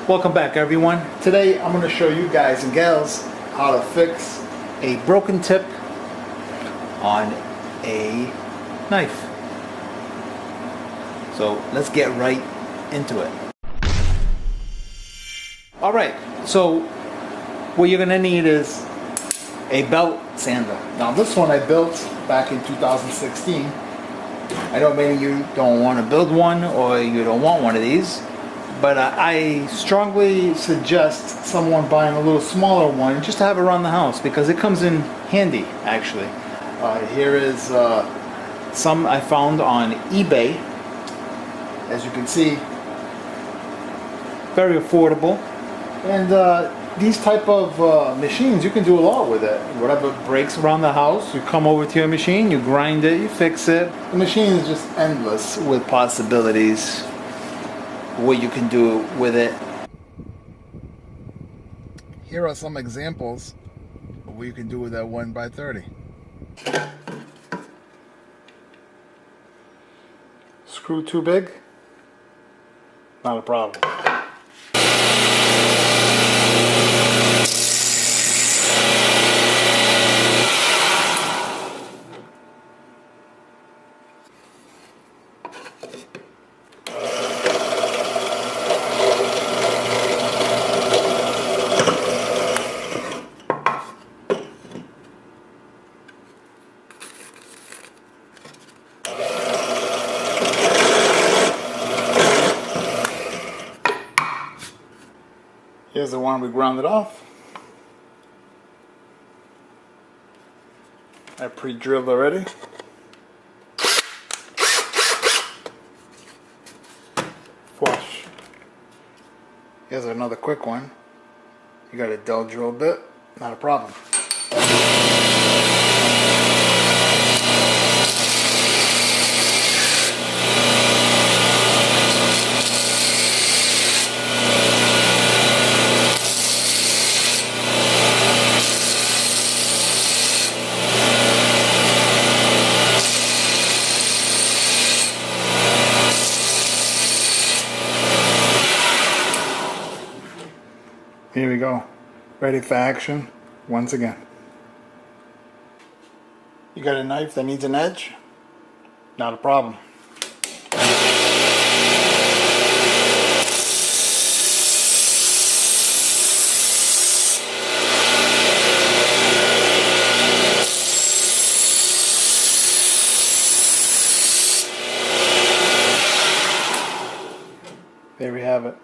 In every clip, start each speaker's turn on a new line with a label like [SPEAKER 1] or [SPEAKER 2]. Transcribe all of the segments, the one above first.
[SPEAKER 1] Welcome back, everyone. Today I'm going to show you guys and gals how to fix a broken tip on a knife. So let's get right into it. Alright, so what you're going to need is a belt sander. Now this one I built back in 2016. I know many of you don't want to build one or you don't want one of these, but I strongly suggest someone buying a little smaller one just to have around the house because it comes in handy actually. Here is some I found on eBay. As you can see, very affordable. And these type of machines, you can do a lot with it. Whatever breaks around the house, you come over to your machine, you grind it, you fix it. The machine is just endless with possibilities, what you can do with it. Here are some examples of what you can do with that 1x30. Screw too big? Not a problem. Here's the one we grounded off. I pre-drilled already. Flush. Here's another quick one. You got a dull drill bit, not a problem. Here we go, ready for action once again. You got a knife that needs an edge? Not a problem. There we have it.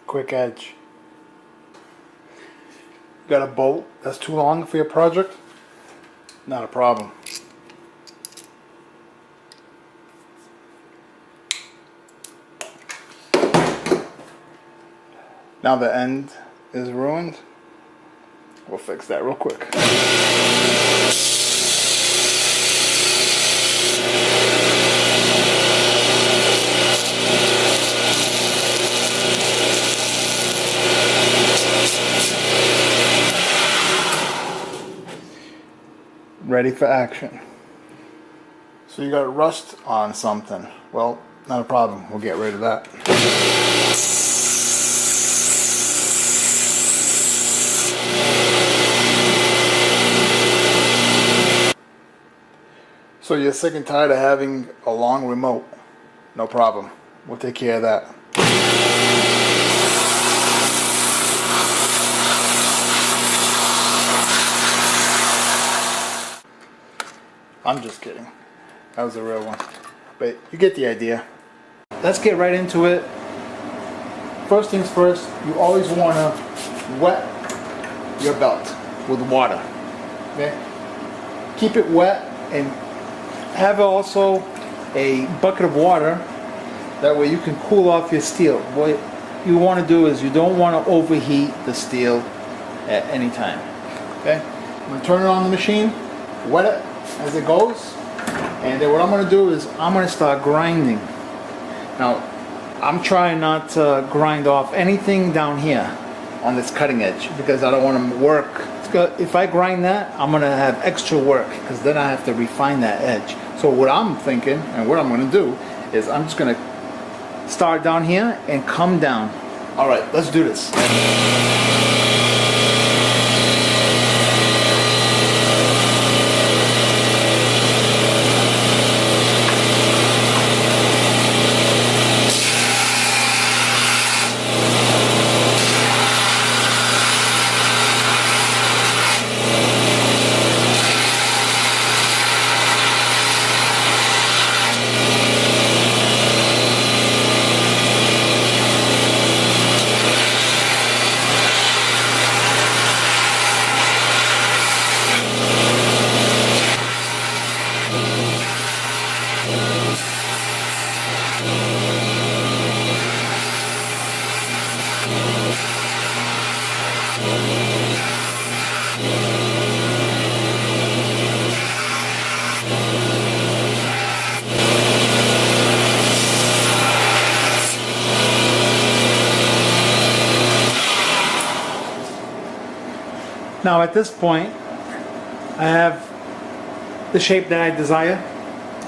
[SPEAKER 1] Quick edge. Got a bolt that's too long for your project? Not a problem. Now the end is ruined. We'll fix that real quick. Ready for action. So you got rust on something. Well, not a problem. We'll get rid of that. So you're sick and tired of having a long remote? No problem. We'll take care of that. I'm just kidding. That was a real one. But you get the idea. Let's get right into it. First things first, you always want to wet your belt with water. Okay? Keep it wet and have also a bucket of water. That way you can cool off your steel. What you want to do is you don't want to overheat the steel at any time. Okay? I'm going to turn it on the machine, wet it as it goes, and then what I'm going to do is I'm going to start grinding. Now I'm trying not to grind off anything down here on this cutting edge because I don't want to work. If I grind that, I'm going to have extra work because then I have to refine that edge. So what I'm thinking and what I'm going to do is I'm just going to start down here and come down All right, let's do this. Now at this point, I have the shape that I desire.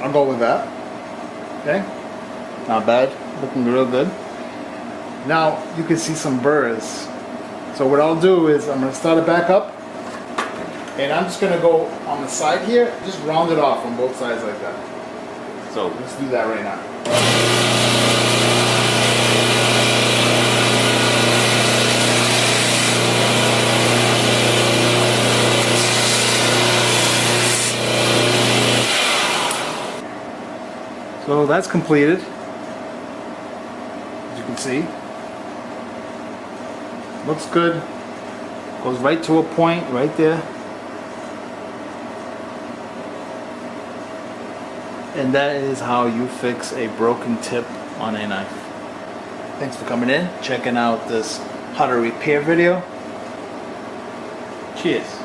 [SPEAKER 1] I'll go with that. Okay, not bad, looking real good. Now you can see some burrs. So what I'll do is I'm going to start it back up, and I'm just going to go on the side here, just round it off on both sides like that. So let's do that right now. So that's completed, as you can see. Looks good. Goes right to a point right there. And that is how you fix a broken tip on a knife. Thanks for coming in, checking out this how to repair video. Cheers.